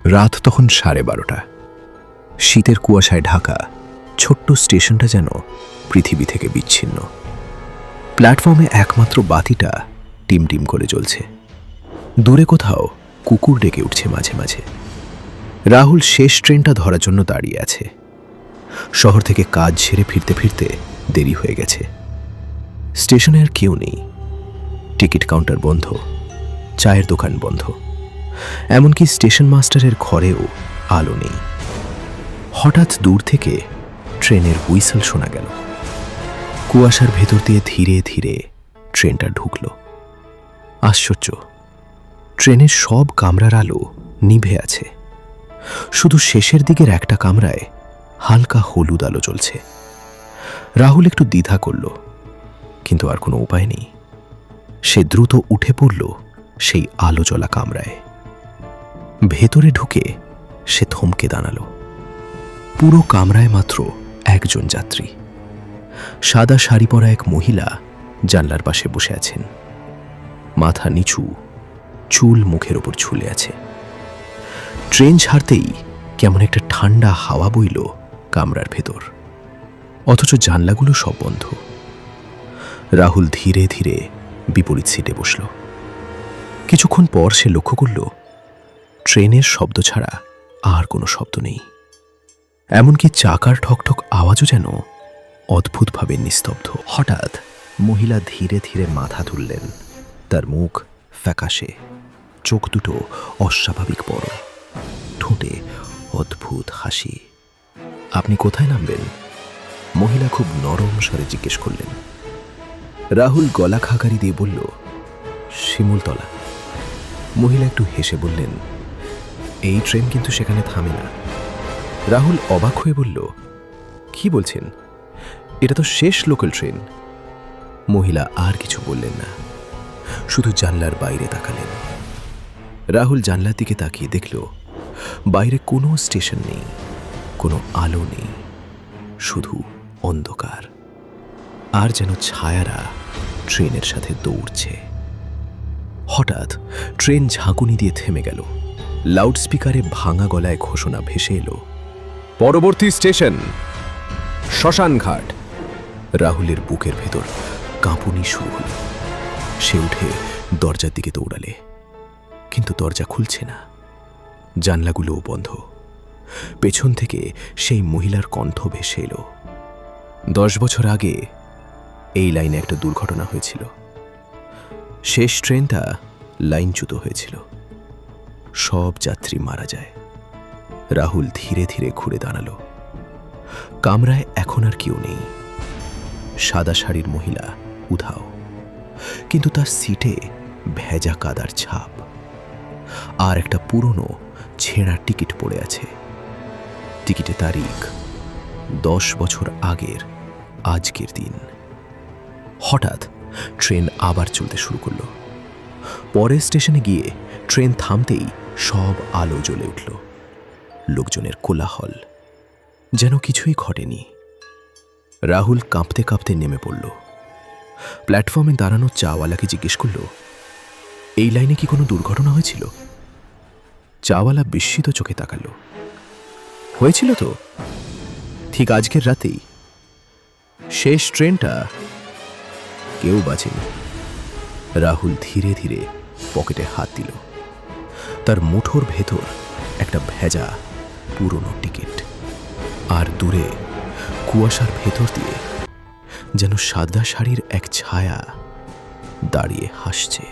রাত তখন 12:30। শীতের কুয়াশায় ঢাকা ছোট্ট স্টেশনটা যেন পৃথিবী থেকে বিচ্ছিন্ন। প্ল্যাটফর্মে একমাত্র বাতিটা টিমটিম করে জ্বলছে। দূরে কোথাও কুকুর ডেকে উঠছে মাঝে মাঝে। রাহুল শেষ ট্রেনটা ধরার জন্য দাঁড়িয়ে আছে। শহর থেকে কাজ ছেড়ে ফিরতে ফিরতে দেরি হয়ে গেছে। স্টেশনে আর কেউ নেই। টিকিট কাউন্টার বন্ধ, চায়ের দোকান বন্ধ, এমনকি স্টেশন মাস্টারের ঘরেও আলো নেই। হঠাৎ দূর থেকে ট্রেনের হুইসেল শোনা গেল। কুয়াশার ভেতর দিয়ে ধীরে ধীরে ট্রেনটা ঢুকল। আশ্চর্য, ট্রেনের সব কামরার আলো নিভে আছে, শুধু শেষের দিকের একটা কামরায় হালকা হলুদ আলো জ্বলছে। রাহুল একটু দ্বিধা করল, কিন্তু আর কোনো উপায় নেই। সে দ্রুত উঠে পড়ল সেই আলো জ্বলা কামরায়। ভেতরে ঢুকে সে থমকে দাঁড়ালো। পুরো কামরায় মাত্র একজন যাত্রী। সাদা শাড়ি পরা এক মহিলা জানলার পাশে বসে আছেন। মাথা নিচু, চুল মুখের ওপর ঝুলে আছে। ট্রেন ছাড়তেই কেমন একটা ঠান্ডা হাওয়া বইল কামরার ভেতর, অথচ জানলাগুলো সব বন্ধ। রাহুল ধীরে ধীরে বিপরীত সিটে বসল। কিছুক্ষণ পর সে লক্ষ্য করল ট্রেনের শব্দ ছাড়া আর কোনো শব্দ নেই। এমনকি চাকার ঠকঠক আওয়াজও যেন অদ্ভুতভাবে নিস্তব্ধ। হঠাৎ মহিলা ধীরে ধীরে মাথা তুললেন। তার মুখ ফ্যাকাশে, চোখ দুটো অস্বাভাবিক বড়, ঠোঁটে অদ্ভুত হাসি। আপনি কোথায় নামবেন? মহিলা খুব নরম স্বরে জিজ্ঞেস করলেন। রাহুল গলা খাকারি দিয়ে বলল, শিমুলতলা। মহিলা একটু হেসে বললেন, এই ট্রেন কিন্তু সেখানে থামে না। রাহুল অবাক হয়ে বলল, কি বলছেন? এটা তো শেষ লোকাল ট্রেন। মহিলা আর কিছু বললেন না, শুধু জানলার বাইরে তাকালেন। রাহুল জানলার দিকে তাকিয়ে দেখল বাইরে কোনো স্টেশন নেই, কোনো আলো নেই, শুধু অন্ধকার। আর যেন ছায়ারা ট্রেনের সাথে দৌড়ছে। হঠাৎ ট্রেন ঝাঁকুনি দিয়ে থেমে গেল। লাউডস্পিকারে ভাঙা গলায় ঘোষণা ভেসে এলো, পরবর্তী স্টেশন শ্মশানঘাট। রাহুলের বুকের ভেতর কাঁপুনি শুরু হল। সে উঠে দরজার দিকে দৌড়ালে, কিন্তু দরজা খুলছে না। জানলাগুলোও বন্ধ। পেছন থেকে সেই মহিলার কণ্ঠ ভেসে এলো, 10 বছর আগে এই লাইনে একটা দুর্ঘটনা হয়েছিল। শেষ ট্রেনটা লাইনচ্যুত হয়েছিল, সব যাত্রী মারা যায়। রাহুল ধীরে ধীরে ঘুরে দাঁড়ালো। কামরায় এখন আর কেউ নেই। সাদা শাড়ির মহিলা উধাও, কিন্তু তার সিটে ভেজা কাদার ছাপ। আর একটা পুরনো ছেঁড়া টিকিট পড়ে আছে। টিকিটে তারিখ 10 বছর আগের আজকের দিন। হঠাৎ ট্রেন আবার চলতে শুরু করলো। পরের স্টেশনে গিয়ে ট্রেন থামতেই সব আলো জ্বলে উঠল। লোকজনের কোলাহল, যেন কিছুই ঘটেনি। রাহুল কাঁপতে কাঁপতে নেমে পড়ল। প্ল্যাটফর্মে দাঁড়ানো চাওয়ালাকে জিজ্ঞেস করল, এই লাইনে কি কোনো দুর্ঘটনা হয়েছিল? চাওয়ালা বিস্মিত চোখে তাকাল। হয়েছিল তো, ঠিক আজকের রাতেই। শেষ ট্রেনটা, কেউ বাঁচেনি। রাহুল ধীরে ধীরে পকেটে হাত দিল। তার মুঠোর ভেতর একটা ভেজা পুরনো টিকিট। আর দূরে কুয়াশার ভেতর দিয়ে যেন সাদা শাড়ির এক ছায়া দাঁড়িয়ে হাসছে।